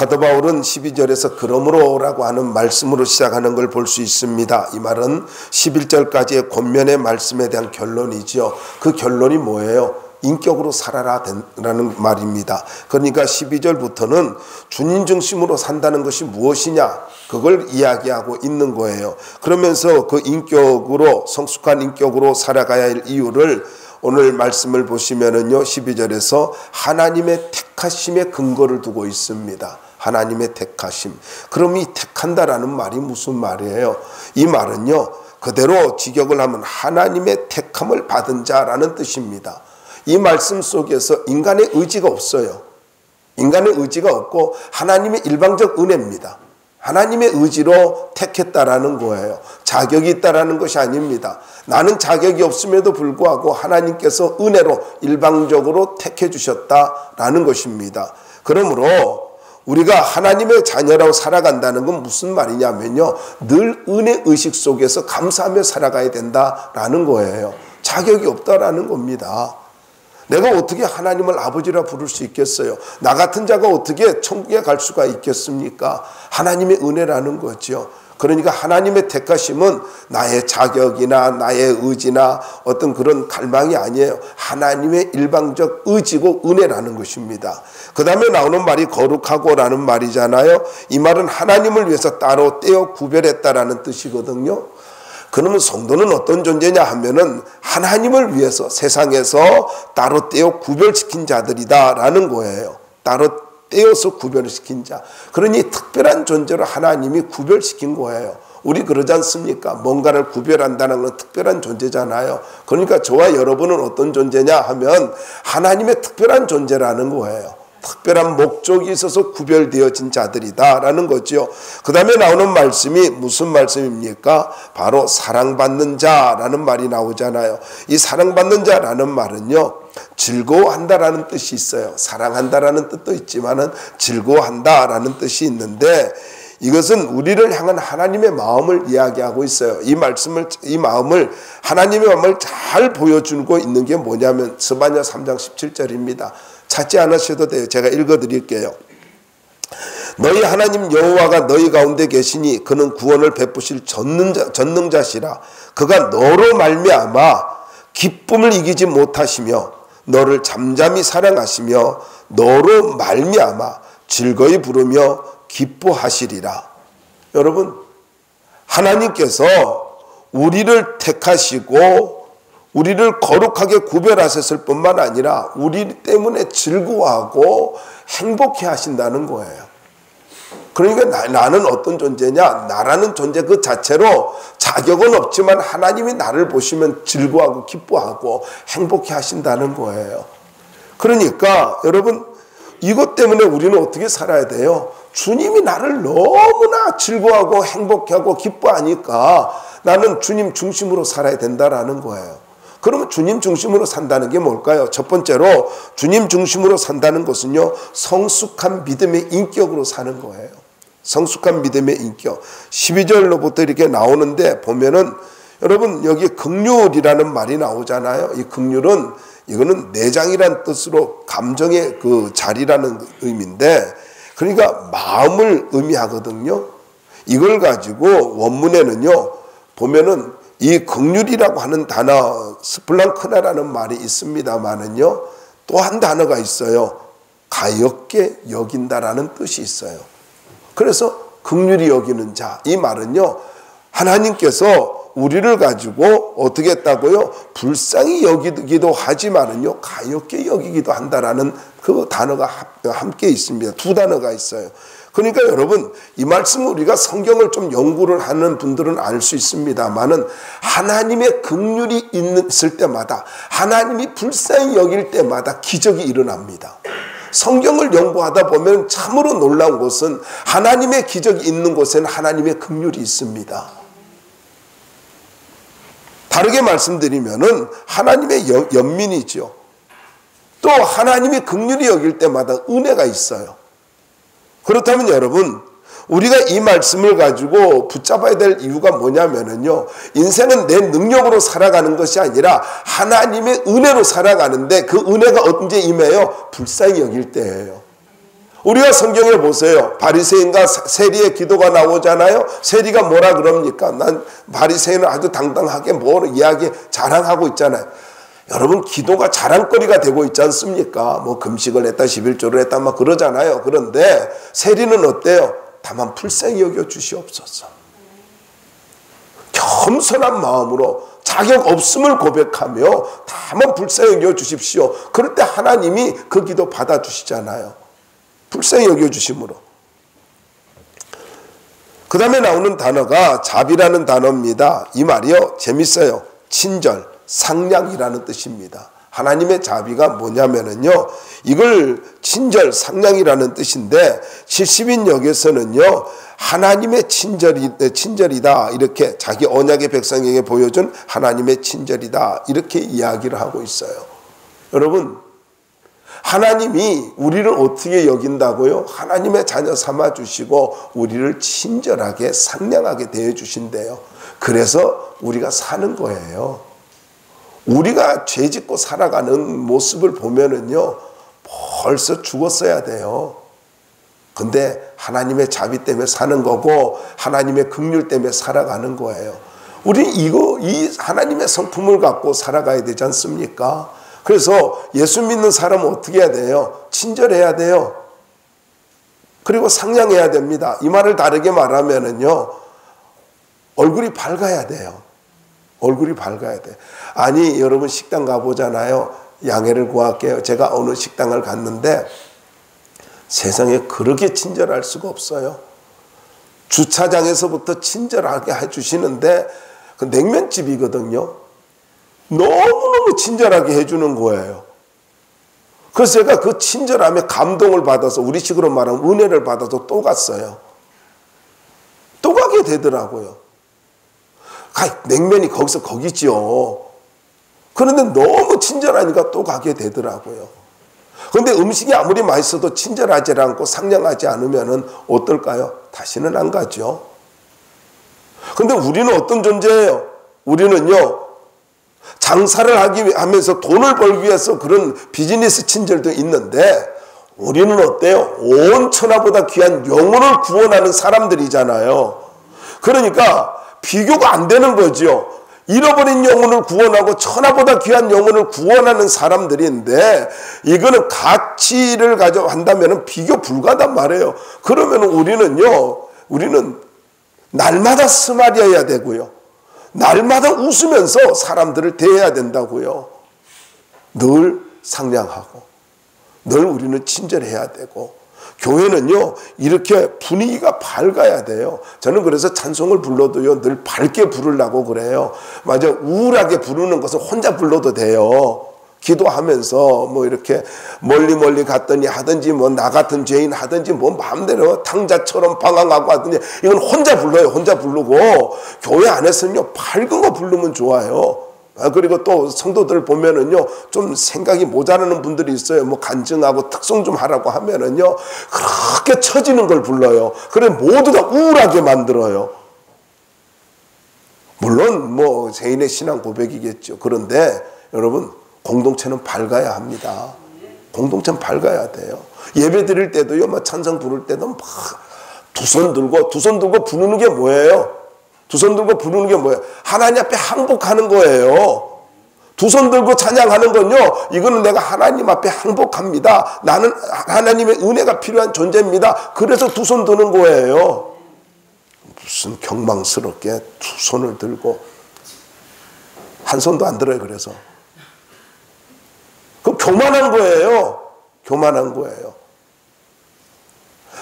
사도 바울은 12절에서 그러므로라고 하는 말씀으로 시작하는 걸 볼 수 있습니다. 이 말은 11절까지의 권면의 말씀에 대한 결론이죠. 그 결론이 뭐예요? 인격으로 살아라라는 말입니다. 그러니까 12절부터는 주님 중심으로 산다는 것이 무엇이냐, 그걸 이야기하고 있는 거예요. 그러면서 그 인격으로, 성숙한 인격으로 살아가야 할 이유를 오늘 말씀을 보시면은요, 12절에서 하나님의 택하심의 근거를 두고 있습니다. 하나님의 택하심. 그럼 이 택한다라는 말이 무슨 말이에요? 이 말은요, 그대로 직역을 하면 하나님의 택함을 받은 자라는 뜻입니다. 이 말씀 속에서 인간의 의지가 없어요. 인간의 의지가 없고 하나님의 일방적 은혜입니다. 하나님의 의지로 택했다라는 거예요. 자격이 있다라는 것이 아닙니다. 나는 자격이 없음에도 불구하고 하나님께서 은혜로 일방적으로 택해 주셨다라는 것입니다. 그러므로 우리가 하나님의 자녀라고 살아간다는 건 무슨 말이냐면요, 늘 은혜 의식 속에서 감사하며 살아가야 된다라는 거예요. 자격이 없다라는 겁니다. 내가 어떻게 하나님을 아버지라 부를 수 있겠어요? 나 같은 자가 어떻게 천국에 갈 수가 있겠습니까? 하나님의 은혜라는 거죠. 그러니까 하나님의 택하심은 나의 자격이나 나의 의지나 어떤 그런 갈망이 아니에요. 하나님의 일방적 의지고 은혜라는 것입니다. 그 다음에 나오는 말이 거룩하고라는 말이잖아요. 이 말은 하나님을 위해서 따로 떼어 구별했다라는 뜻이거든요. 그러면 성도는 어떤 존재냐 하면은 하나님을 위해서 세상에서 따로 떼어 구별시킨 자들이다라는 거예요. 따로 떼어서 구별시킨 자. 그러니 특별한 존재로 하나님이 구별시킨 거예요. 우리 그러지 않습니까? 뭔가를 구별한다는 건 특별한 존재잖아요. 그러니까 저와 여러분은 어떤 존재냐 하면 하나님의 특별한 존재라는 거예요. 특별한 목적이 있어서 구별되어진 자들이다라는 거죠. 그 다음에 나오는 말씀이 무슨 말씀입니까? 바로 사랑받는 자라는 말이 나오잖아요. 이 사랑받는 자라는 말은요, 즐거워한다라는 뜻이 있어요. 사랑한다라는 뜻도 있지만은 즐거워한다라는 뜻이 있는데, 이것은 우리를 향한 하나님의 마음을 이야기하고 있어요. 이 마음을, 하나님의 마음을 잘 보여주고 있는 게 뭐냐면 스바냐 3장 17절입니다. 찾지 않으셔도 돼요. 제가 읽어드릴게요. 너희 하나님 여호와가 너희 가운데 계시니 그는 구원을 베푸실 전능자시라. 그가 너로 말미암아 기쁨을 이기지 못하시며 너를 잠잠히 사랑하시며 너로 말미암아 즐거이 부르며 기뻐하시리라. 여러분, 하나님께서 우리를 택하시고 우리를 거룩하게 구별하셨을 뿐만 아니라 우리 때문에 즐거워하고 행복해 하신다는 거예요. 그러니까 나는 어떤 존재냐? 나라는 존재 그 자체로 자격은 없지만 하나님이 나를 보시면 즐거워하고 기뻐하고 행복해 하신다는 거예요. 그러니까 여러분, 이것 때문에 우리는 어떻게 살아야 돼요? 주님이 나를 너무나 즐거워하고 행복해하고 기뻐하니까 나는 주님 중심으로 살아야 된다라는 거예요. 그러면 주님 중심으로 산다는 게 뭘까요? 첫 번째로 주님 중심으로 산다는 것은요, 성숙한 믿음의 인격으로 사는 거예요. 성숙한 믿음의 인격. 12절로부터 이렇게 나오는데 보면은 여러분, 여기 긍휼이라는 말이 나오잖아요. 이 긍휼은 이거는 내장이란 뜻으로 감정의 그 자리라는 의미인데, 그러니까 마음을 의미하거든요. 이걸 가지고 원문에는요 보면은 이 긍휼이라고 하는 단어 스플랑크나라는 말이 있습니다만은요, 또 한 단어가 있어요. 가엾게 여긴다라는 뜻이 있어요. 그래서 긍휼히 여기는 자, 이 말은요, 하나님께서 우리를 가지고 어떻게 했다고요? 불쌍히 여기기도 하지만은요, 가엾게 여기기도 한다라는 그 단어가 함께 있습니다. 두 단어가 있어요. 그러니까 여러분, 이 말씀을 우리가 성경을 좀 연구를 하는 분들은 알 수 있습니다만은 하나님의 긍휼이 있을 때마다, 하나님이 불쌍히 여길 때마다 기적이 일어납니다. 성경을 연구하다 보면 참으로 놀라운 것은 하나님의 기적이 있는 곳에는 하나님의 긍휼이 있습니다. 다르게 말씀드리면은 하나님의 연민이죠. 또 하나님이 긍휼히 여길 때마다 은혜가 있어요. 그렇다면 여러분, 우리가 이 말씀을 가지고 붙잡아야 될 이유가 뭐냐면은요, 인생은 내 능력으로 살아가는 것이 아니라 하나님의 은혜로 살아가는데, 그 은혜가 언제 임해요? 불쌍히 여길 때예요. 우리가 성경에 보세요. 바리새인과 세리의 기도가 나오잖아요. 세리가 뭐라 그럽니까? 난 바리새인은 아주 당당하게 뭘 이야기 자랑하고 있잖아요. 여러분, 기도가 자랑거리가 되고 있지 않습니까? 뭐 금식을 했다 11조를 했다 막 그러잖아요. 그런데 세리는 어때요? 다만 불쌍히 여겨 주시옵소서. 겸손한 마음으로 자격 없음을 고백하며 다만 불쌍히 여겨 주십시오. 그럴 때 하나님이 그 기도 받아주시잖아요. 불쌍히 여겨 주심으로. 그 다음에 나오는 단어가 자비라는 단어입니다. 이 말이요, 재밌어요. 친절, 상냥이라는 뜻입니다. 하나님의 자비가 뭐냐면은요, 이걸 친절, 상냥이라는 뜻인데 70인역에서는요, 하나님의 친절이다 이렇게 자기 언약의 백성에게 보여준 하나님의 친절이다 이렇게 이야기를 하고 있어요. 여러분, 하나님이 우리를 어떻게 여긴다고요? 하나님의 자녀 삼아주시고 우리를 친절하게 상냥하게 대해주신대요. 그래서 우리가 사는 거예요. 우리가 죄짓고 살아가는 모습을 보면은요, 벌써 죽었어야 돼요. 근데 하나님의 자비 때문에 사는 거고 하나님의 긍휼 때문에 살아가는 거예요. 우리 이 하나님의 성품을 갖고 살아가야 되지 않습니까? 그래서 예수 믿는 사람은 어떻게 해야 돼요? 친절해야 돼요. 그리고 상냥해야 됩니다. 이 말을 다르게 말하면은요, 얼굴이 밝아야 돼요. 얼굴이 밝아야 돼. 아니, 여러분 식당 가보잖아요. 양해를 구할게요. 제가 어느 식당을 갔는데 세상에 그렇게 친절할 수가 없어요. 주차장에서부터 친절하게 해주시는데 그 냉면집이거든요. 너무너무 친절하게 해주는 거예요. 그래서 제가 그 친절함에 감동을 받아서, 우리식으로 말하면 은혜를 받아서 또 갔어요. 또 가게 되더라고요. 냉면이 거기지요. 그런데 너무 친절하니까 또 가게 되더라고요. 그런데 음식이 아무리 맛있어도 친절하지 않고 상냥하지 않으면 어떨까요? 다시는 안 가죠. 그런데 우리는 어떤 존재예요? 우리는요, 장사를 하면서 돈을 벌기 위해서 그런 비즈니스 친절도 있는데, 우리는 어때요? 온 천하보다 귀한 영혼을 구원하는 사람들이잖아요. 그러니까 비교가 안 되는 거죠. 잃어버린 영혼을 구원하고 천하보다 귀한 영혼을 구원하는 사람들인데, 이거는 가치를 가져간다면 비교 불가단 말이에요. 그러면 우리는 날마다 스마리아야 되고요. 날마다 웃으면서 사람들을 대해야 된다고요. 늘 상냥하고 늘 우리는 친절해야 되고, 교회는요 이렇게 분위기가 밝아야 돼요. 저는 그래서 찬송을 불러도요 늘 밝게 부르려고 그래요. 맞아, 우울하게 부르는 것은 혼자 불러도 돼요. 기도하면서 뭐 이렇게 멀리 갔더니 하든지, 뭐 나 같은 죄인 하든지, 뭐 마음대로 탕자처럼 방황하고 하든지, 이건 혼자 불러요. 혼자 부르고, 교회 안에서는요 밝은 거 부르면 좋아요. 그리고 또 성도들 보면은요 좀 생각이 모자라는 분들이 있어요. 뭐 간증하고 특송 좀 하라고 하면은요 그렇게 처지는 걸 불러요. 그래 모두 다 우울하게 만들어요. 물론 뭐 개인의 신앙 고백이겠죠. 그런데 여러분, 공동체는 밝아야 합니다. 공동체는 밝아야 돼요. 예배 드릴 때도요, 막 찬송 부를 때도 막 두 손 들고 부르는 게 뭐예요? 두 손 들고 부르는 게 뭐예요? 하나님 앞에 항복하는 거예요. 두 손 들고 찬양하는 건요, 이거는 내가 하나님 앞에 항복합니다. 나는 하나님의 은혜가 필요한 존재입니다. 그래서 두 손 드는 거예요. 무슨 경망스럽게 두 손을 들고, 한 손도 안 들어요. 그래서 그 교만한 거예요. 교만한 거예요.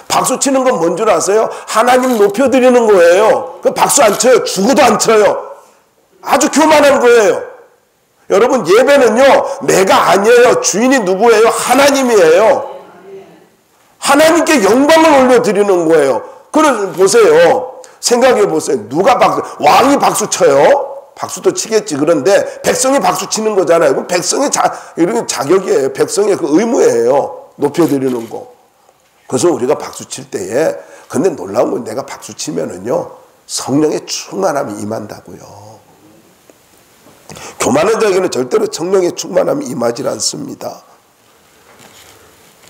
박수 치는 건 뭔 줄 아세요? 하나님 높여드리는 거예요. 그 박수 안 쳐요. 죽어도 안 쳐요. 아주 교만한 거예요. 여러분, 예배는요 내가 아니에요. 주인이 누구예요? 하나님이에요. 하나님께 영광을 올려드리는 거예요. 그래서 보세요. 생각해 보세요. 누가 왕이 박수 쳐요? 박수도 치겠지. 그런데 백성이 박수 치는 거잖아요. 그럼 백성의 이런 자격이에요. 백성의 그 의무예요. 높여드리는 거. 그래서 우리가 박수 칠 때에, 근데 놀라운 건 내가 박수 치면은요 성령의 충만함이 임한다고요. 교만한 자에게는 절대로 성령의 충만함이 임하지 않습니다.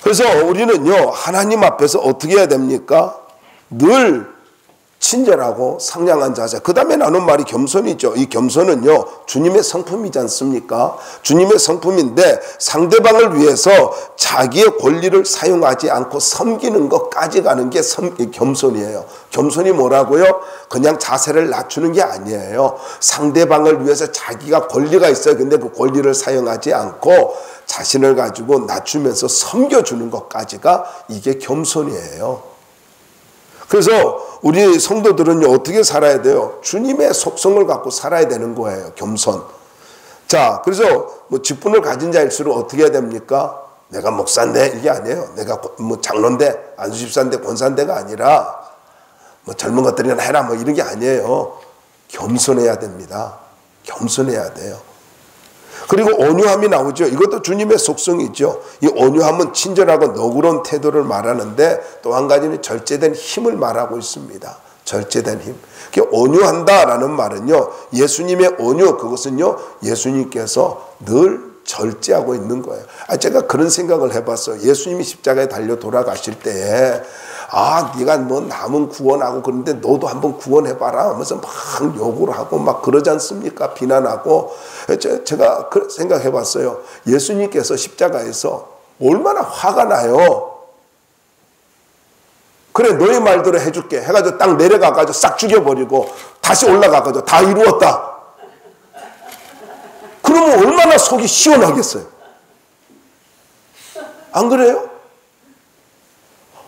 그래서 우리는요, 하나님 앞에서 어떻게 해야 됩니까? 늘 친절하고 상냥한 자세. 그 다음에 나눈 말이 겸손이죠. 이 겸손은요, 주님의 성품이지 않습니까? 주님의 성품인데 상대방을 위해서 자기의 권리를 사용하지 않고 섬기는 것까지 가는 게 겸손이에요. 겸손이 뭐라고요? 그냥 자세를 낮추는 게 아니에요. 상대방을 위해서 자기가 권리가 있어요. 근데 그 권리를 사용하지 않고 자신을 가지고 낮추면서 섬겨주는 것까지가 이게 겸손이에요. 그래서 우리 성도들은요, 어떻게 살아야 돼요? 주님의 속성을 갖고 살아야 되는 거예요. 겸손. 자, 그래서 뭐 직분을 가진 자일수록 어떻게 해야 됩니까? 내가 목사인데 이게 아니에요. 내가 뭐 장로인데 안수집사인데 권사인데가 아니라 뭐 젊은 것들이나 해라 뭐 이런 게 아니에요. 겸손해야 됩니다. 겸손해야 돼요. 그리고 온유함이 나오죠. 이것도 주님의 속성이죠. 이 온유함은 친절하고 너그러운 태도를 말하는데 또 한 가지는 절제된 힘을 말하고 있습니다. 절제된 힘. 온유한다라는 말은요, 예수님의 온유, 그것은요, 예수님께서 늘 절제하고 있는 거예요. 제가 그런 생각을 해봤어요. 예수님이 십자가에 달려 돌아가실 때에 네가 뭐 남은 구원하고 그런데 너도 한번 구원해봐라 하면서 막 욕을 하고 막 그러지 않습니까? 비난하고. 제가 그 생각해봤어요. 예수님께서 십자가에서 얼마나 화가 나요. 그래, 너의 말대로 해줄게 해가지고 딱 내려가가지고 싹 죽여버리고 다시 올라가가지고 다 이루었다. 그러면 얼마나 속이 시원하겠어요. 안 그래요?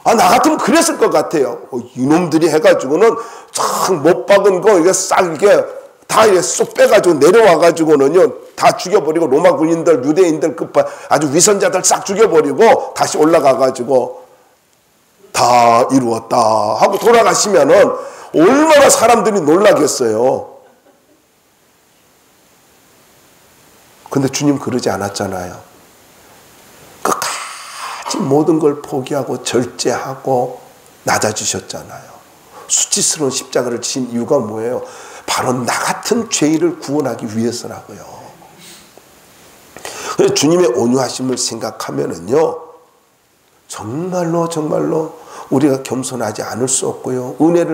나 같으면 그랬을 것 같아요. 이놈들이 해가지고는 참 못 박은 거, 이게 싹, 이게 다 쏙 빼가지고 내려와가지고는요, 다 죽여버리고, 로마 군인들, 유대인들, 아주 위선자들 싹 죽여버리고, 다시 올라가가지고, 다 이루었다 하고 돌아가시면은, 얼마나 사람들이 놀라겠어요. 근데 주님 그러지 않았잖아요. 끝까지 모든 걸 포기하고 절제하고 낮아지셨잖아요. 수치스러운 십자가를 지신 이유가 뭐예요? 바로 나 같은 죄인을 구원하기 위해서라고요. 그래서 주님의 온유하심을 생각하면은요, 정말로 우리가 겸손하지 않을 수 없고요. 은혜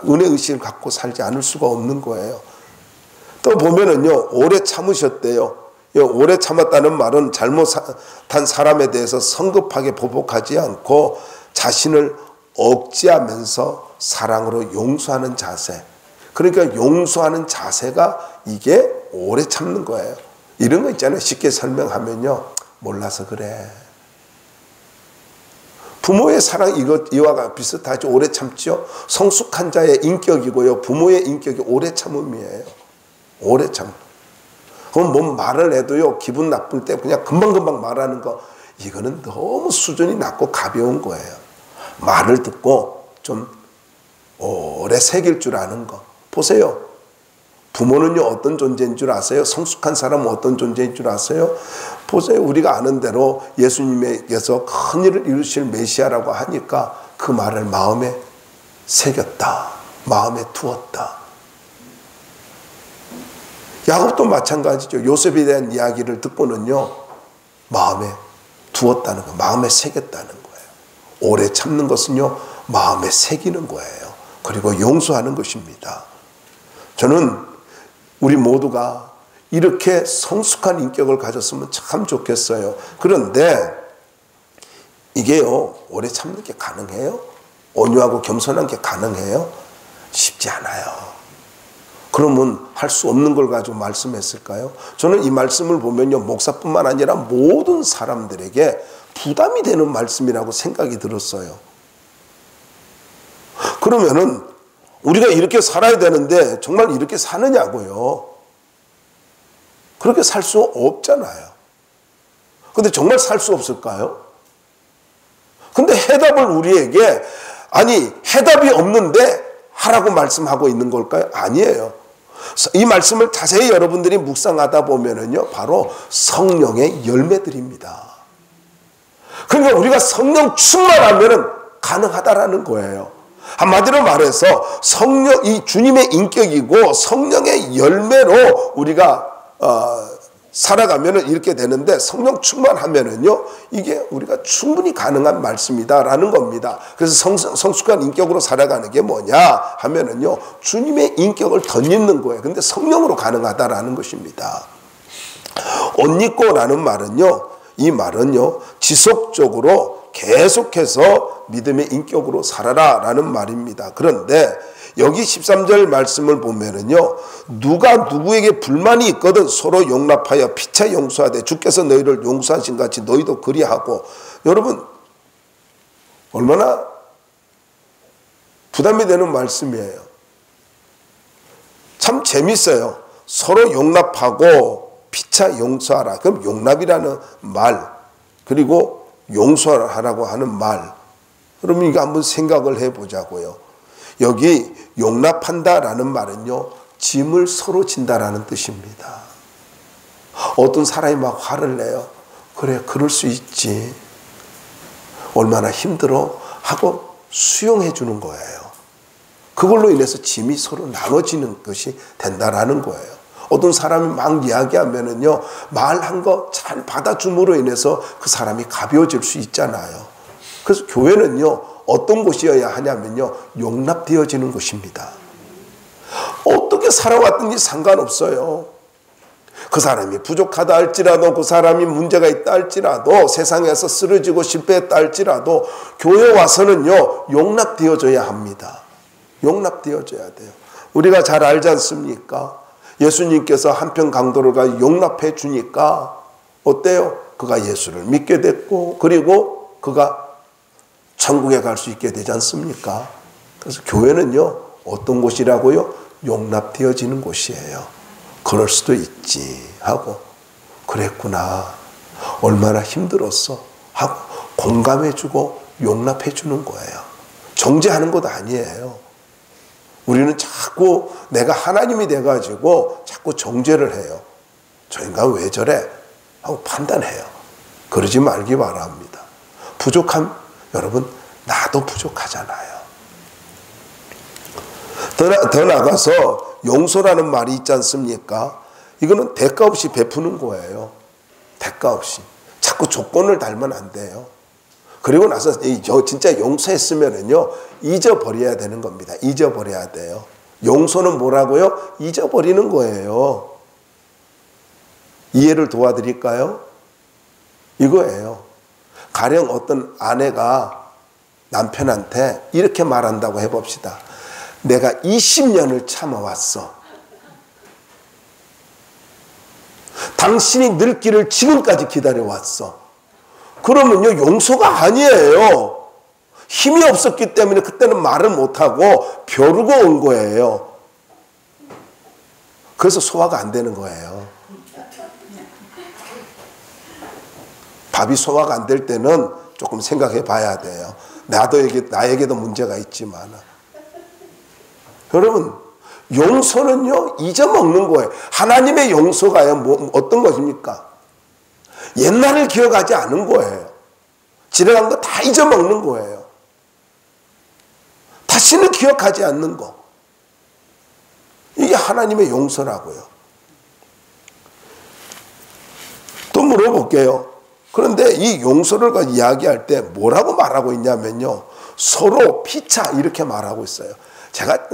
의식을 갖고 살지 않을 수가 없는 거예요. 또 보면은요, 오래 참으셨대요. 오래 참았다는 말은 잘못한 사람에 대해서 성급하게 보복하지 않고 자신을 억제하면서 사랑으로 용서하는 자세. 그러니까 용서하는 자세가 이게 오래 참는 거예요. 이런 거 있잖아요. 쉽게 설명하면요, 몰라서 그래. 부모의 사랑 이와 비슷하죠. 오래 참죠. 성숙한 자의 인격이고요, 부모의 인격이 오래 참음이에요. 오래 참. 그럼 뭐 말을 해도요, 기분 나쁠 때 그냥 금방금방 말하는 거, 이거는 너무 수준이 낮고 가벼운 거예요. 말을 듣고 좀 오래 새길 줄 아는 거. 보세요. 부모는요, 어떤 존재인 줄 아세요? 성숙한 사람은 어떤 존재인 줄 아세요? 보세요. 우리가 아는 대로 예수님께서 큰 일을 이루실 메시아라고 하니까 그 말을 마음에 새겼다. 마음에 두었다. 야곱도 마찬가지죠. 요셉에 대한 이야기를 듣고는요, 마음에 두었다는 거, 마음에 새겼다는 거예요. 오래 참는 것은요, 마음에 새기는 거예요. 그리고 용서하는 것입니다. 저는 우리 모두가 이렇게 성숙한 인격을 가졌으면 참 좋겠어요. 그런데 이게요, 오래 참는 게 가능해요? 온유하고 겸손한 게 가능해요? 쉽지 않아요. 그러면 할 수 없는 걸 가지고 말씀했을까요? 저는 이 말씀을 보면요, 목사뿐만 아니라 모든 사람들에게 부담이 되는 말씀이라고 생각이 들었어요. 그러면은 우리가 이렇게 살아야 되는데 정말 이렇게 사느냐고요. 그렇게 살 수 없잖아요. 근데 정말 살 수 없을까요? 근데 해답을 우리에게, 해답이 없는데 하라고 말씀하고 있는 걸까요? 아니에요. 이 말씀을 자세히 여러분들이 묵상하다 보면은요, 바로 성령의 열매들입니다. 그러니까 우리가 성령 충만하면은 가능하다라는 거예요. 한마디로 말해서 이 주님의 인격이고 성령의 열매로 우리가 살아가면은 이렇게 되는데 성령 충만하면은요 이게 우리가 충분히 가능한 말씀이다라는 겁니다. 그래서 성숙한 인격으로 살아가는 게 뭐냐 하면은요 주님의 인격을 덧입는 거예요. 근데 성령으로 가능하다라는 것입니다. 옷 입고라는 말은요, 이 말은요 지속적으로 계속해서 믿음의 인격으로 살아라라는 말입니다. 그런데 여기 13절 말씀을 보면은요, 누가 누구에게 불만이 있거든 서로 용납하여 피차 용서하되 주께서 너희를 용서하신 같이 너희도 그리하고. 여러분 얼마나 부담이 되는 말씀이에요. 참 재밌어요. 서로 용납하고 피차 용서하라. 그럼 용납이라는 말 그리고 용서하라고 하는 말, 그러면 이거 한번 생각을 해보자고요. 여기 용납한다라는 말은요 짐을 서로 진다라는 뜻입니다. 어떤 사람이 막 화를 내요. 그래 그럴 수 있지, 얼마나 힘들어 하고 수용해 주는 거예요. 그걸로 인해서 짐이 서로 나눠지는 것이 된다라는 거예요. 어떤 사람이 막 이야기하면은요 말한 거 잘 받아줌으로 인해서 그 사람이 가벼워질 수 있잖아요. 그래서 교회는요 어떤 곳이어야 하냐면요 용납되어지는 곳입니다. 어떻게 살아왔든지 상관없어요. 그 사람이 부족하다 할지라도, 그 사람이 문제가 있다 할지라도, 세상에서 쓰러지고 실패했다 할지라도 교회 와서는요 용납되어져야 합니다. 용납되어져야 돼요. 우리가 잘 알지 않습니까? 예수님께서 한편 강도를 가 용납해 주니까 어때요? 그가 예수를 믿게 됐고 그리고 그가 천국에 갈 수 있게 되지 않습니까? 그래서 교회는요 어떤 곳이라고요? 용납되어지는 곳이에요. 그럴 수도 있지 하고, 그랬구나 얼마나 힘들었어 하고 공감해 주고 용납해 주는 거예요. 정죄하는 것 아니에요. 우리는 자꾸 내가 하나님이 돼가지고 자꾸 정죄를 해요. 저 인간 왜 저래 하고 판단해요. 그러지 말기 바랍니다. 부족함, 여러분 나도 부족하잖아요. 더 나가서 용서라는 말이 있지 않습니까? 이거는 대가 없이 베푸는 거예요. 대가 없이. 자꾸 조건을 달면 안 돼요. 그리고 나서 진짜 용서했으면은요 잊어버려야 되는 겁니다. 잊어버려야 돼요. 용서는 뭐라고요? 잊어버리는 거예요. 이해를 도와드릴까요? 이거예요. 가령 어떤 아내가 남편한테 이렇게 말한다고 해봅시다. 내가 20년을 참아왔어. 당신이 늙기를 지금까지 기다려왔어. 그러면요 용서가 아니에요. 힘이 없었기 때문에 그때는 말을 못하고 벼르고 온 거예요. 그래서 소화가 안 되는 거예요. 밥이 소화가 안 될 때는 조금 생각해 봐야 돼요. 나에게도 문제가 있지만. 여러분 용서는요 잊어먹는 거예요. 하나님의 용서가요 어떤 것입니까? 옛날을 기억하지 않은 거예요. 지나간 거 다 잊어먹는 거예요. 다시는 기억하지 않는 거. 이게 하나님의 용서라고요. 또 물어볼게요. 그런데 이 용서를 이야기할 때 뭐라고 말하고 있냐면요. 서로 피차 이렇게 말하고 있어요. 제가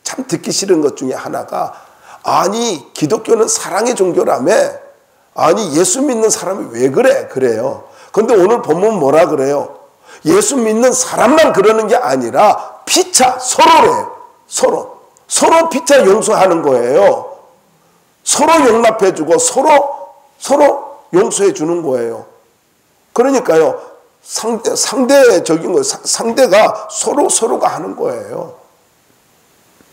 참 듣기 싫은 것 중에 하나가, 아니 기독교는 사랑의 종교라며, 아니 예수 믿는 사람이 왜 그래? 그래요. 근데 오늘 본문 뭐라 그래요? 예수 믿는 사람만 그러는 게 아니라 피차 서로래요. 서로 피차 용서하는 거예요. 서로 용납해주고 서로 용서해 주는 거예요. 그러니까요 상대적인 거, 상대가 서로가 하는 거예요.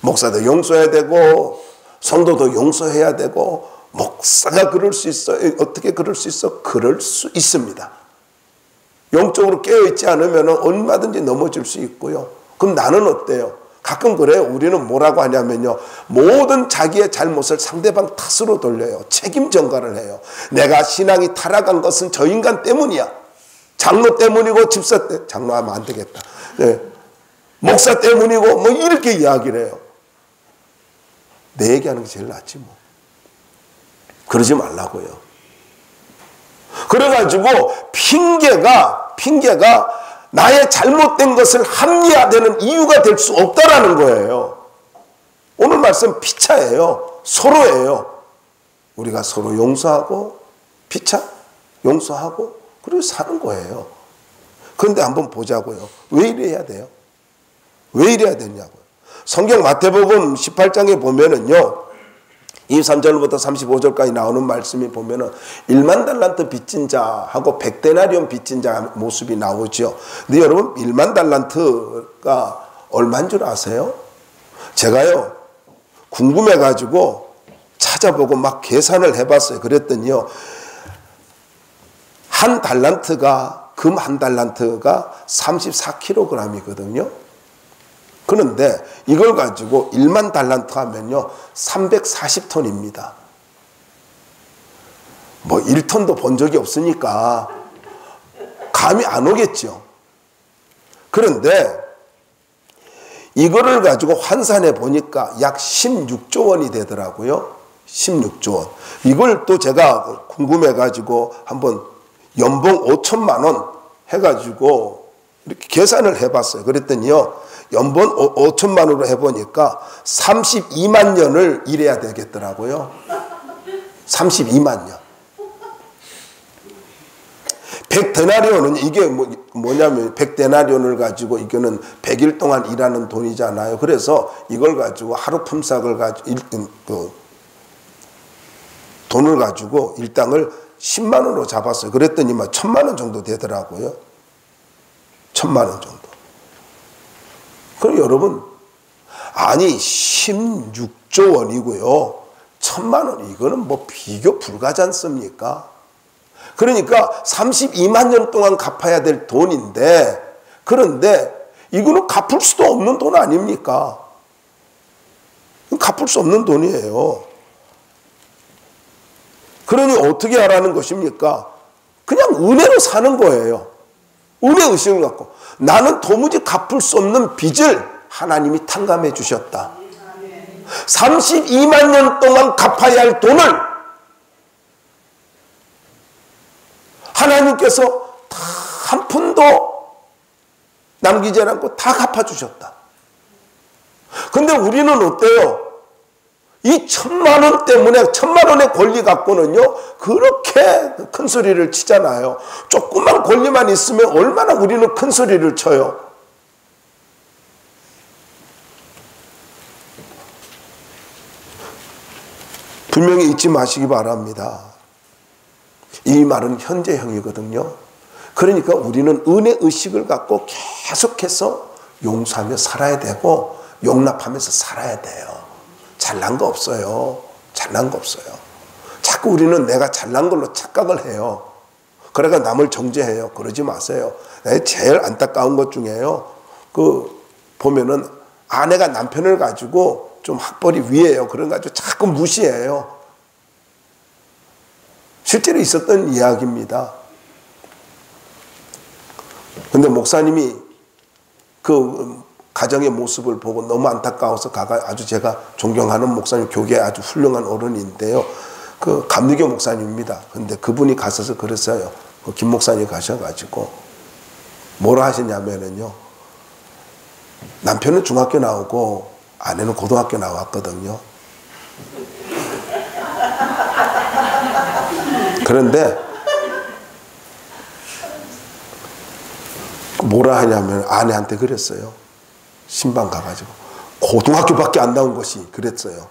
목사도 용서해야 되고 성도도 용서해야 되고, 목사가 그럴 수 있어? 어떻게 그럴 수 있어? 그럴 수 있습니다. 영적으로 깨어있지 않으면 얼마든지 넘어질 수 있고요. 그럼 나는 어때요? 가끔 그래요. 우리는 뭐라고 하냐면요, 모든 자기의 잘못을 상대방 탓으로 돌려요. 책임 전가를 해요. 내가 신앙이 타락한 것은 저 인간 때문이야. 장로 때문이고 집사 때, 장로하면 안 되겠다. 네. 목사 때문이고 뭐 이렇게 이야기를 해요. 내 얘기하는 게 제일 낫지 뭐. 그러지 말라고요. 그래가지고 핑계가 나의 잘못된 것을 합리화되는 이유가 될 수 없다라는 거예요. 오늘 말씀 피차예요. 서로예요. 우리가 서로 용서하고 피차 용서하고 그리고 사는 거예요. 그런데 한번 보자고요. 왜 이래야 돼요? 왜 이래야 되냐고요. 성경 마태복음 18장에 보면은요. 23절부터 35절까지 나오는 말씀이 보면은 1만 달란트 빚진 자하고 100데나리온 빚진 자 모습이 나오죠. 근데 여러분 1만 달란트가 얼마인 줄 아세요? 제가요 궁금해가지고 찾아보고 막 계산을 해봤어요. 그랬더니요 한 달란트가 금 한 달란트가 34kg이거든요. 그런데 이걸 가지고 1만 달란트 하면요 340톤입니다. 뭐 1톤도 본 적이 없으니까 감이 안 오겠죠. 그런데 이거를 가지고 환산해 보니까 약 16조 원이 되더라고요. 16조 원. 이걸 또 제가 궁금해 가지고 한번 연봉 5천만 원 해가지고 이렇게 계산을 해봤어요. 그랬더니요 연봉 5천만 원으로 해보니까 32만 년을 일해야 되겠더라고요. 32만 년. 100데나리온은 이게 뭐냐면 100데나리온을 가지고 이거는 100일 동안 일하는 돈이잖아요. 그래서 이걸 가지고 하루 품삯을 가지고 돈을 가지고 일당을 10만 원으로 잡았어요. 그랬더니 막 1,000만 원 정도 되더라고요. 1,000만 원 정도. 그럼 여러분 아니 16조 원이고요. 1,000만 원 이거는 뭐 비교 불가지 않습니까? 그러니까 32만 년 동안 갚아야 될 돈인데 그런데 이거는 갚을 수도 없는 돈 아닙니까? 갚을 수 없는 돈이에요. 그러니 어떻게 하라는 것입니까? 그냥 은혜로 사는 거예요. 은혜의식을 갖고 나는 도무지 갚을 수 없는 빚을 하나님이 탕감해 주셨다. 32만 년 동안 갚아야 할 돈을 하나님께서 다 한 푼도 남기지 않고 다 갚아주셨다. 근데 우리는 어때요? 이 1,000만 원 때문에 1,000만 원의 권리 갖고는요 그렇게 큰 소리를 치잖아요. 조그만 권리만 있으면 얼마나 우리는 큰 소리를 쳐요. 분명히 잊지 마시기 바랍니다. 이 말은 현재형이거든요. 그러니까 우리는 은혜의식을 갖고 계속해서 용서하며 살아야 되고 용납하면서 살아야 돼요. 잘난 거 없어요. 잘난 거 없어요. 자꾸 우리는 내가 잘난 걸로 착각을 해요. 그래가 남을 정죄해요. 그러지 마세요. 제일 안타까운 것 중에요. 보면은 아내가 남편을 가지고 좀 학벌이 위에요. 그런 가지고 자꾸 무시해요. 실제로 있었던 이야기입니다. 근데 목사님이 그 가정의 모습을 보고 너무 안타까워서 아주 제가 존경하는 목사님, 교계에 아주 훌륭한 어른인데요. 그 감리교 목사님입니다. 근데 그분이 가셔서 그랬어요. 김 목사님이 가셔가지고 뭐라 하시냐면은요. 남편은 중학교 나오고 아내는 고등학교 나왔거든요. 그런데 뭐라 하냐면 아내한테 그랬어요. 신방 가가지고 고등학교밖에 안 나온 것이 그랬어요.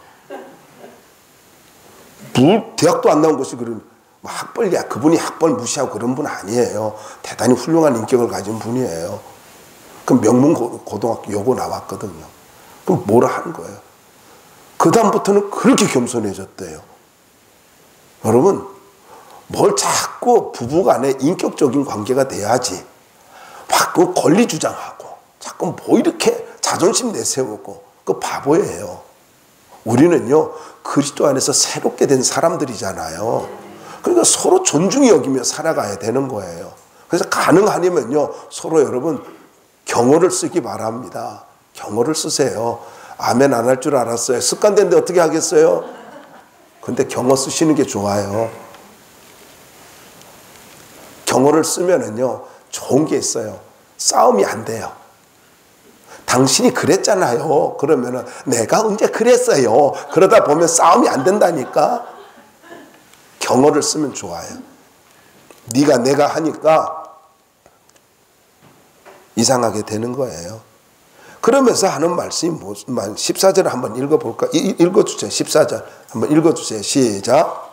대학도 안 나온 것이 그런 학벌이야. 그분이 학벌 무시하고 그런 분 아니에요. 대단히 훌륭한 인격을 가진 분이에요. 그럼 명문 고등학교 요거 나왔거든요. 그럼 뭐라 하는 거예요? 그 다음부터는 그렇게 겸손해졌대요. 여러분 뭘 자꾸 부부간에 인격적인 관계가 돼야지 자꾸 권리 주장하고 자꾸 뭐 이렇게 자존심 내세우고 그 바보예요. 우리는요 그리스도 안에서 새롭게 된 사람들이잖아요. 그러니까 서로 존중히 여기며 살아가야 되는 거예요. 그래서 가능하면요 서로 여러분 경어를 쓰기 바랍니다. 경어를 쓰세요. 아멘 안 할 줄 알았어요. 습관된데 어떻게 하겠어요? 근데 경어 쓰시는 게 좋아요. 경어를 쓰면은요, 좋은 게 있어요. 싸움이 안 돼요. 당신이 그랬잖아요. 그러면은 내가 언제 그랬어요. 그러다 보면 싸움이 안 된다니까. 경어를 쓰면 좋아요. 네가 내가 하니까 이상하게 되는 거예요. 그러면서 하는 말씀이 14절을 한번 읽어볼까? 읽어주세요. 14절 한번 읽어주세요. 시작.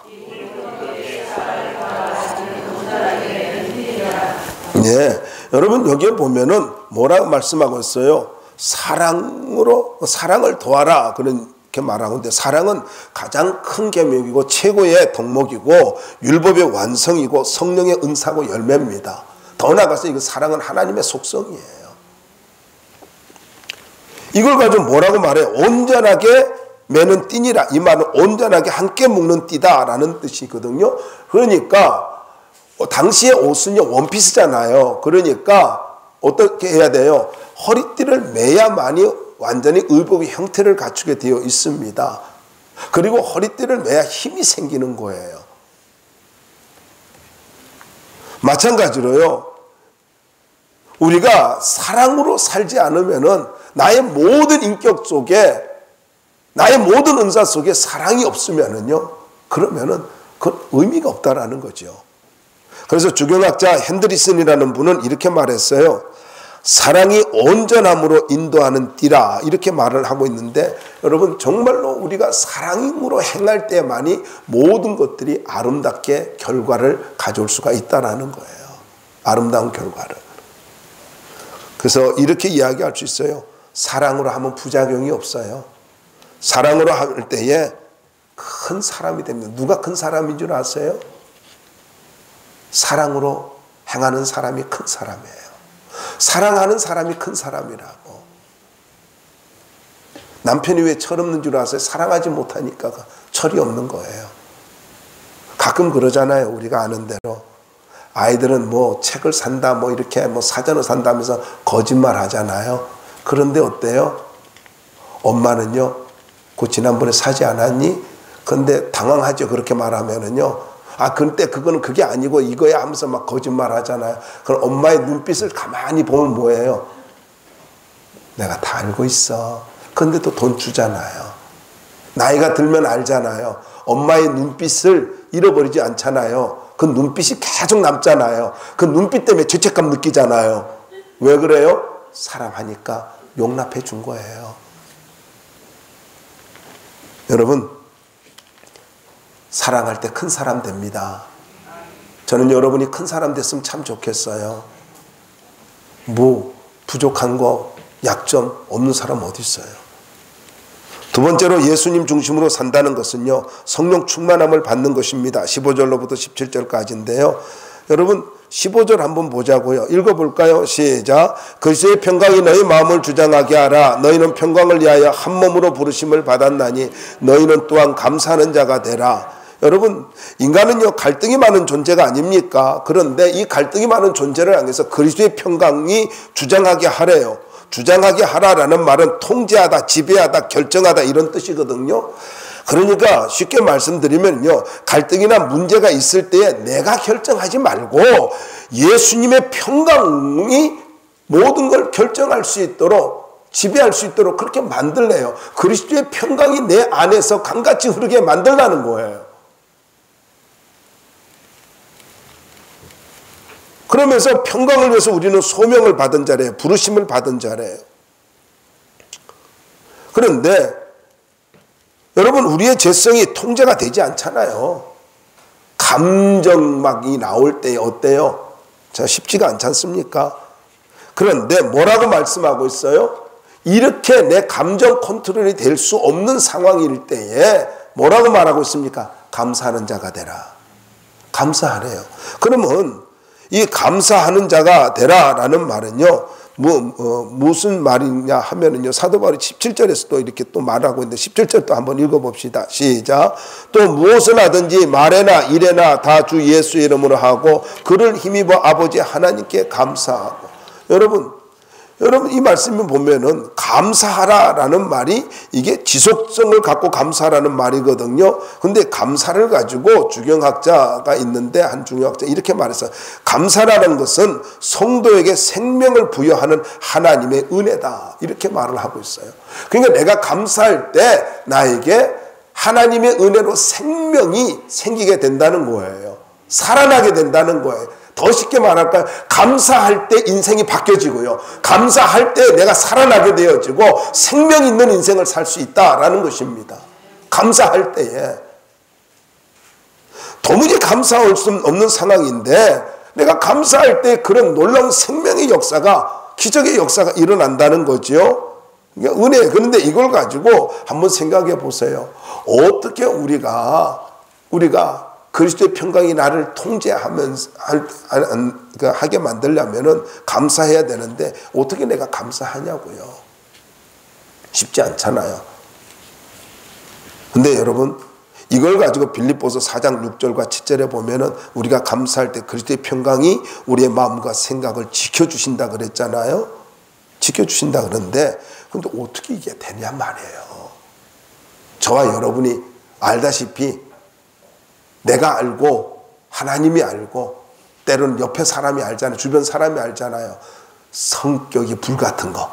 네, 여러분 여기에 보면은 뭐라고 말씀하고 있어요? 사랑을 도하라 그렇게 말하고 있는데, 사랑은 가장 큰 계명이고 최고의 덕목이고 율법의 완성이고 성령의 은사고 열매입니다. 더 나아가서 이거 사랑은 하나님의 속성이에요. 이걸 가지고 뭐라고 말해요? 온전하게 매는 띠니라. 이 말은 온전하게 함께 묶는 띠다라는 뜻이거든요. 그러니까 당시의 옷은요, 원피스잖아요. 그러니까 어떻게 해야 돼요? 허리띠를 매야만이 완전히 의복의 형태를 갖추게 되어 있습니다. 그리고 허리띠를 매야 힘이 생기는 거예요. 마찬가지로요, 우리가 사랑으로 살지 않으면은 나의 모든 인격 속에, 나의 모든 은사 속에 사랑이 없으면은요, 그러면은 그 의미가 없다라는 거죠. 그래서 주경학자 핸드리슨이라는 분은 이렇게 말했어요. 사랑이 온전함으로 인도하는 띠라, 이렇게 말을 하고 있는데, 여러분 정말로 우리가 사랑으로 행할 때만이 모든 것들이 아름답게 결과를 가져올 수가 있다라는 거예요. 아름다운 결과를. 그래서 이렇게 이야기할 수 있어요. 사랑으로 하면 부작용이 없어요. 사랑으로 할 때에 큰 사람이 됩니다. 누가 큰 사람인 줄 아세요? 사랑으로 행하는 사람이 큰 사람이에요. 사랑하는 사람이 큰 사람이라고. 남편이 왜 철없는 줄 아세요? 사랑하지 못하니까 철이 없는 거예요. 가끔 그러잖아요. 우리가 아는 대로. 아이들은 뭐 책을 산다, 뭐 이렇게 뭐 사전을 산다면서 거짓말 하잖아요. 그런데 어때요? 엄마는요, 그 지난번에 사지 않았니? 근데 당황하죠. 그렇게 말하면은요. 아, 근데 그거는 그게 아니고 이거야 하면서 막 거짓말 하잖아요. 그럼 엄마의 눈빛을 가만히 보면 뭐예요? 내가 다 알고 있어. 근데 또 돈 주잖아요. 나이가 들면 알잖아요. 엄마의 눈빛을 잃어버리지 않잖아요. 그 눈빛이 계속 남잖아요. 그 눈빛 때문에 죄책감 느끼잖아요. 왜 그래요? 사랑하니까 용납해 준 거예요. 여러분, 사랑할 때 큰 사람 됩니다. 저는 여러분이 큰 사람 됐으면 참 좋겠어요. 부족한 거, 약점 없는 사람 어디 있어요? 두 번째로 예수님 중심으로 산다는 것은요, 성령 충만함을 받는 것입니다. 15절로부터 17절까지인데요. 여러분 15절 한번 보자고요. 읽어볼까요? 시작. 그리스도의 평강이 너희 마음을 주장하게 하라. 너희는 평강을 위하여 한 몸으로 부르심을 받았나니 너희는 또한 감사하는 자가 되라. 여러분, 인간은요, 갈등이 많은 존재가 아닙니까? 그런데 이 갈등이 많은 존재를 향해서 그리스도의 평강이 주장하게 하래요. 주장하게 하라라는 말은 통제하다, 지배하다, 결정하다 이런 뜻이거든요. 그러니까 쉽게 말씀드리면요, 갈등이나 문제가 있을 때에 내가 결정하지 말고 예수님의 평강이 모든 걸 결정할 수 있도록, 지배할 수 있도록 그렇게 만들래요. 그리스도의 평강이 내 안에서 강같이 흐르게 만들라는 거예요. 그러면서 평강을 위해서 우리는 소명을 받은 자래요. 부르심을 받은 자래요. 그런데 여러분, 우리의 죄성이 통제가 되지 않잖아요. 감정막이 나올 때 어때요? 자, 쉽지가 않지 않습니까? 그런데 뭐라고 말씀하고 있어요? 이렇게 내 감정 컨트롤이 될 수 없는 상황일 때에 뭐라고 말하고 있습니까? 감사하는 자가 되라. 감사하래요. 그러면 이 감사하는 자가 되라라는 말은요, 무슨 말이냐 하면은요, 사도 바울이 17절에서 또 이렇게 또 말하고 있는데 17절 또 한번 읽어봅시다. 시작. 또 무엇을 하든지 말에나 일에나 다 주 예수의 이름으로 하고 그를 힘입어 아버지 하나님께 감사하고. 여러분, 여러분 이 말씀을 보면은 감사하라라는 말이 이게 지속성을 갖고 감사라는 말이거든요. 근데 감사를 가지고 주경학자가 있는데 한 주경학자 이렇게 말했어요. 감사라는 것은 성도에게 생명을 부여하는 하나님의 은혜다. 이렇게 말을 하고 있어요. 그러니까 내가 감사할 때 나에게 하나님의 은혜로 생명이 생기게 된다는 거예요. 살아나게 된다는 거예요. 더 쉽게 말할까요? 감사할 때 인생이 바뀌어지고요. 감사할 때 내가 살아나게 되어지고 생명 있는 인생을 살 수 있다라는 것입니다. 감사할 때에. 도무지 감사할 수 없는 상황인데 내가 감사할 때 그런 놀라운 생명의 역사가, 기적의 역사가 일어난다는 거죠. 그러니까 은혜. 그런데 이걸 가지고 한번 생각해 보세요. 어떻게 우리가 그리스도의 평강이 나를 통제하면서 하게 만들려면은 감사해야 되는데 어떻게 내가 감사하냐고요. 쉽지 않잖아요. 근데 여러분 이걸 가지고 빌립보서 4장 6절과 7절에 보면은 우리가 감사할 때 그리스도의 평강이 우리의 마음과 생각을 지켜주신다 그랬잖아요. 지켜주신다 그러는데 근데 어떻게 이게 되냐 말이에요. 저와 여러분이 알다시피 내가 알고 하나님이 알고 때로는 옆에 사람이 알잖아요. 주변 사람이 알잖아요. 성격이 불같은 거.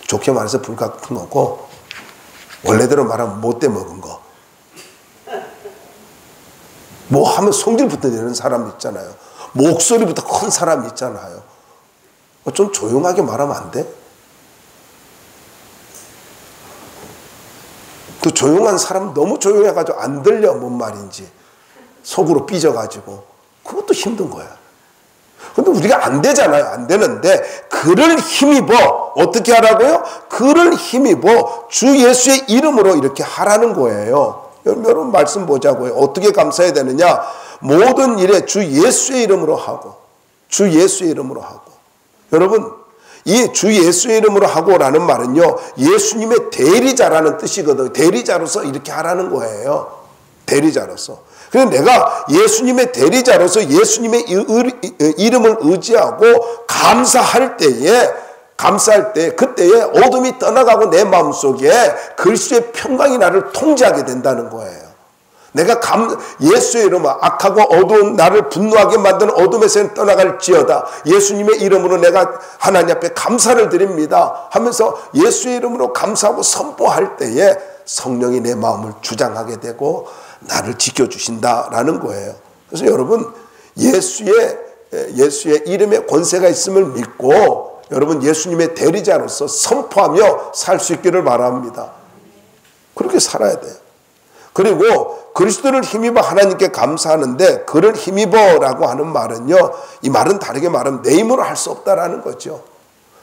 좋게 말해서 불같은 거고 원래대로 말하면 못돼 먹은 거. 뭐 하면 성질부터 내는 사람 있잖아요. 목소리부터 큰 사람 있잖아요. 좀 조용하게 말하면 안 돼? 그 조용한 사람 너무 조용해가지고 안 들려 뭔 말인지 속으로 삐져가지고 그것도 힘든 거야. 근데 우리가 안 되잖아요. 안 되는데 그를 힘입어 어떻게 하라고요? 그를 힘입어 주 예수의 이름으로 이렇게 하라는 거예요. 여러분 말씀 보자고요. 어떻게 감사해야 되느냐? 모든 일에 주 예수의 이름으로 하고 주 예수의 이름으로 하고. 여러분 이 주 예수의 이름으로 하고라는 말은요, 예수님의 대리자라는 뜻이거든요. 대리자로서 이렇게 하라는 거예요. 대리자로서. 그래서 내가 예수님의 대리자로서 예수님의 이름을 의지하고 감사할 때 그때에 어둠이 떠나가고 내 마음속에 그리스도의 평강이 나를 통제하게 된다는 거예요. 내가 예수의 이름으로 악하고 어두운 나를 분노하게 만드는 어둠에서 떠나갈지어다. 예수님의 이름으로 내가 하나님 앞에 감사를 드립니다 하면서 예수의 이름으로 감사하고 선포할 때에 성령이 내 마음을 주장하게 되고 나를 지켜주신다라는 거예요. 그래서 여러분 예수의 이름에 권세가 있음을 믿고 여러분 예수님의 대리자로서 선포하며 살 수 있기를 바랍니다. 그렇게 살아야 돼요. 그리고 그리스도를 힘입어 하나님께 감사하는데 그를 힘입어라고 하는 말은요, 이 말은 다르게 말하면 내 힘으로 할 수 없다라는 거죠.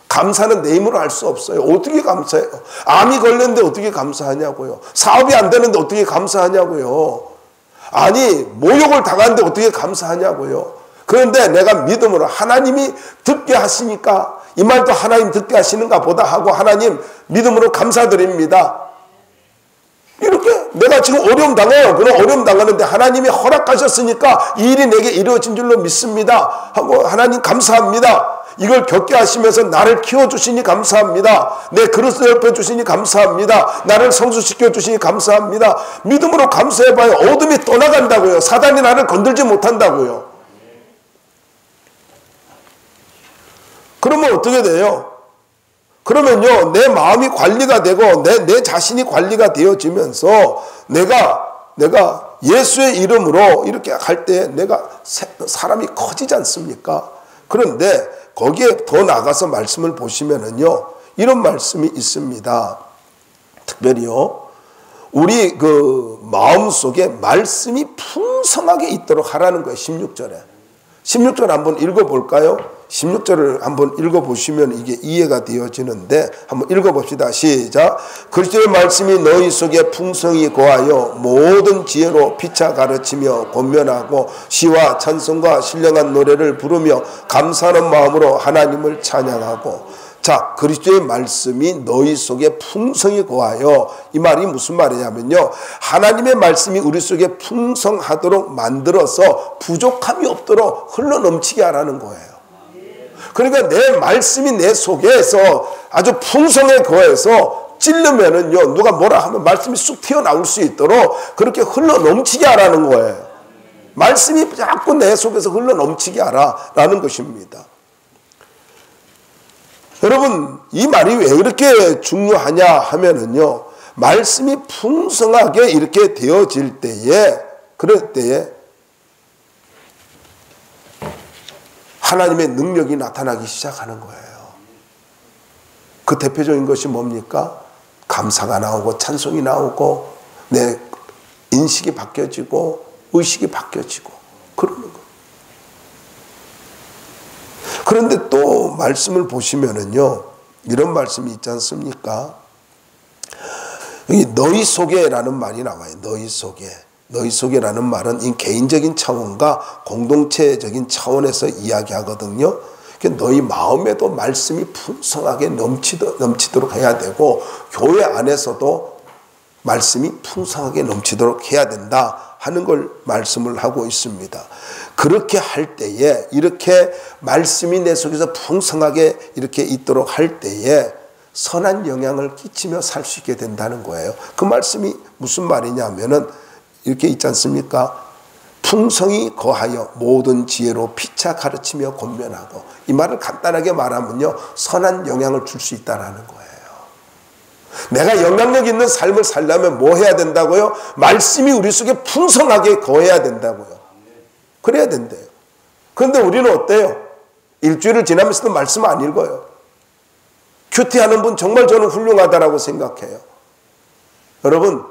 감사는 내 힘으로 할 수 없어요. 어떻게 감사해요? 암이 걸렸는데 어떻게 감사하냐고요. 사업이 안 되는데 어떻게 감사하냐고요. 아니 모욕을 당하는데 어떻게 감사하냐고요. 그런데 내가 믿음으로 하나님이 듣게 하시니까 이 말도 하나님 듣게 하시는가 보다 하고 하나님 믿음으로 감사드립니다. 이렇게 내가 지금 어려움 당해요. 그런 어려움 당하는데 하나님이 허락하셨으니까 이 일이 내게 이루어진 줄로 믿습니다 하고 하나님 감사합니다. 이걸 겪게 하시면서 나를 키워주시니 감사합니다. 내 그릇을 엎어주시니 감사합니다. 나를 성숙시켜 주시니 감사합니다. 믿음으로 감사해봐요. 어둠이 떠나간다고요. 사단이 나를 건들지 못한다고요. 그러면 어떻게 돼요? 그러면요, 내 마음이 관리가 되고 내 자신이 관리가 되어지면서 내가 예수의 이름으로 이렇게 할 때 내가 사람이 커지지 않습니까? 그런데 거기에 더 나가서 말씀을 보시면은요, 이런 말씀이 있습니다. 특별히요, 우리 그 마음 속에 말씀이 풍성하게 있도록 하라는 거예요. 16절 한번 읽어볼까요? 16절을 한번 읽어보시면 이게 이해가 되어지는데 한번 읽어봅시다. 시작. 그리스도의 말씀이 너희 속에 풍성히 거하여 모든 지혜로 피차 가르치며 권면하고 시와 찬송과 신령한 노래를 부르며 감사하는 마음으로 하나님을 찬양하고. 자, 그리스도의 말씀이 너희 속에 풍성히 거하여, 이 말이 무슨 말이냐면요, 하나님의 말씀이 우리 속에 풍성하도록 만들어서 부족함이 없도록 흘러넘치게 하라는 거예요. 그러니까 내 말씀이 내 속에서 아주 풍성에 거해서 찔르면은요, 누가 뭐라 하면 말씀이 쑥 튀어나올 수 있도록 그렇게 흘러 넘치게 하라는 거예요. 말씀이 자꾸 내 속에서 흘러 넘치게 하라라는 것입니다. 여러분, 이 말이 왜 그렇게 중요하냐 하면은요, 말씀이 풍성하게 이렇게 되어질 때에, 그럴 때에 하나님의 능력이 나타나기 시작하는 거예요. 그 대표적인 것이 뭡니까? 감사가 나오고 찬송이 나오고 내 인식이 바뀌어지고 의식이 바뀌어지고 그러는 거예요. 그런데 또 말씀을 보시면은요, 이런 말씀이 있지 않습니까? 여기 너희 속에라는 말이 나와요. 너희 속에. 너희 속에라는 말은 이 개인적인 차원과 공동체적인 차원에서 이야기하거든요. 너희 마음에도 말씀이 풍성하게 넘치도록 해야 되고, 교회 안에서도 말씀이 풍성하게 넘치도록 해야 된다 하는 걸 말씀을 하고 있습니다. 그렇게 할 때에, 이렇게 말씀이 내 속에서 풍성하게 이렇게 있도록 할 때에 선한 영향을 끼치며 살 수 있게 된다는 거예요. 그 말씀이 무슨 말이냐면은 이렇게 있지 않습니까? 풍성이 거하여 모든 지혜로 피차 가르치며 권면하고, 이 말을 간단하게 말하면요, 선한 영향을 줄 수 있다는 거예요. 내가 영향력 있는 삶을 살려면 뭐 해야 된다고요? 말씀이 우리 속에 풍성하게 거해야 된다고요. 그래야 된대요. 그런데 우리는 어때요? 일주일을 지나면서도 말씀 안 읽어요. 큐티하는 분 정말 저는 훌륭하다라고 생각해요. 여러분,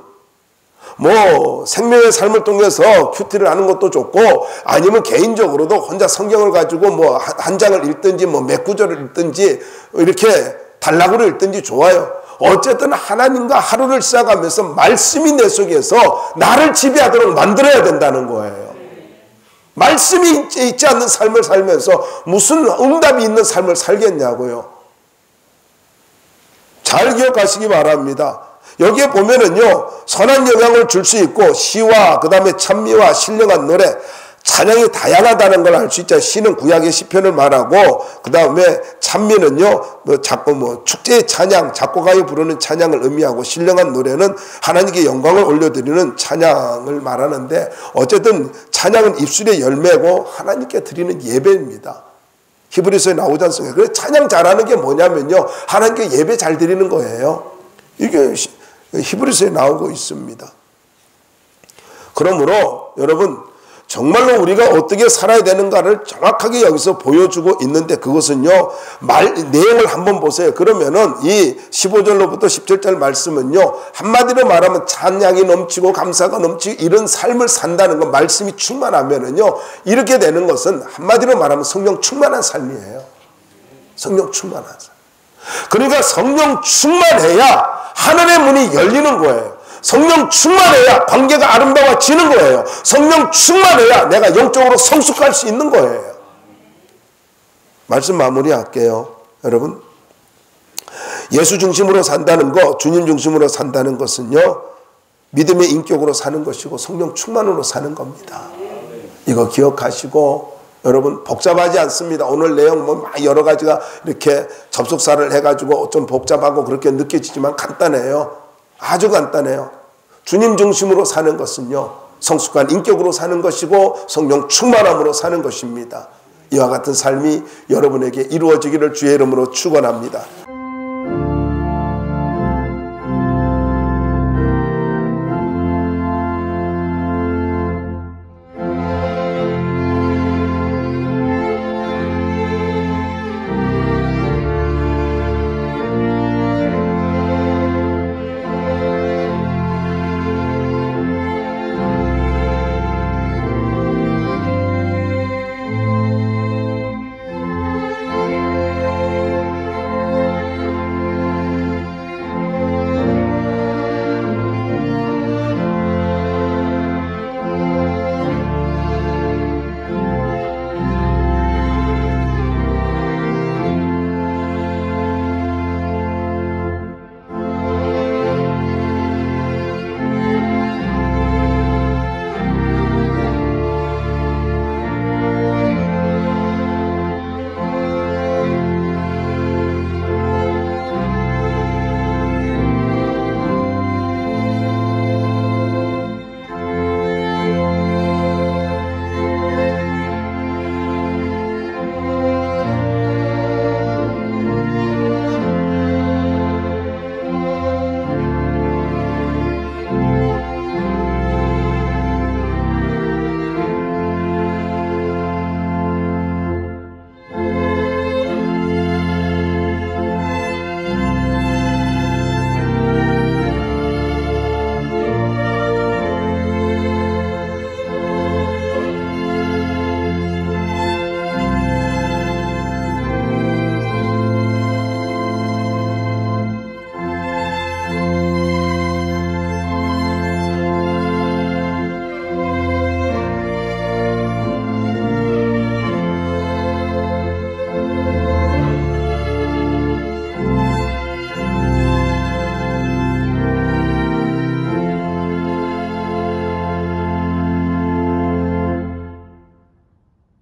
뭐 생명의 삶을 통해서 큐티를 하는 것도 좋고, 아니면 개인적으로도 혼자 성경을 가지고 뭐 한 장을 읽든지 뭐 몇 구절을 읽든지 이렇게 단락으로 읽든지 좋아요. 어쨌든 하나님과 하루를 시작하면서 말씀이 내 속에서 나를 지배하도록 만들어야 된다는 거예요. 말씀이 있지 않는 삶을 살면서 무슨 응답이 있는 삶을 살겠냐고요. 잘 기억하시기 바랍니다. 여기에 보면은요, 선한 영향을 줄 수 있고, 시와 그 다음에 찬미와 신령한 노래, 찬양이 다양하다는 걸 알 수 있죠. 시는 구약의 시편을 말하고, 그 다음에 찬미는요, 축제의 찬양, 작곡가에 부르는 찬양을 의미하고, 신령한 노래는 하나님께 영광을 올려드리는 찬양을 말하는데, 어쨌든 찬양은 입술의 열매고 하나님께 드리는 예배입니다. 히브리서에 나오지 않습니까? 그래서 찬양 잘하는 게 뭐냐면요, 하나님께 예배 잘 드리는 거예요. 이게 히브리서에 나오고 있습니다. 그러므로 여러분, 정말로 우리가 어떻게 살아야 되는가를 정확하게 여기서 보여주고 있는데, 그것은요, 내용을 한번 보세요. 그러면은 이 15절로부터 17절 말씀은요, 한마디로 말하면 찬양이 넘치고 감사가 넘치고 이런 삶을 산다는 것, 말씀이 충만하면은요, 이렇게 되는 것은 한마디로 말하면 성령 충만한 삶이에요. 성령 충만한 삶. 그러니까 성령 충만해야 하늘의 문이 열리는 거예요. 성령 충만해야 관계가 아름다워지는 거예요. 성령 충만해야 내가 영적으로 성숙할 수 있는 거예요. 말씀 마무리할게요. 여러분, 예수 중심으로 산다는 것, 주님 중심으로 산다는 것은요, 믿음의 인격으로 사는 것이고 성령 충만으로 사는 겁니다. 이거 기억하시고, 여러분, 복잡하지 않습니다. 오늘 내용 뭐 여러 가지가 이렇게 접속사를 해가지고 좀 복잡하고 그렇게 느껴지지만 간단해요. 아주 간단해요. 주님 중심으로 사는 것은요, 성숙한 인격으로 사는 것이고 성령 충만함으로 사는 것입니다. 이와 같은 삶이 여러분에게 이루어지기를 주의 이름으로 축원합니다.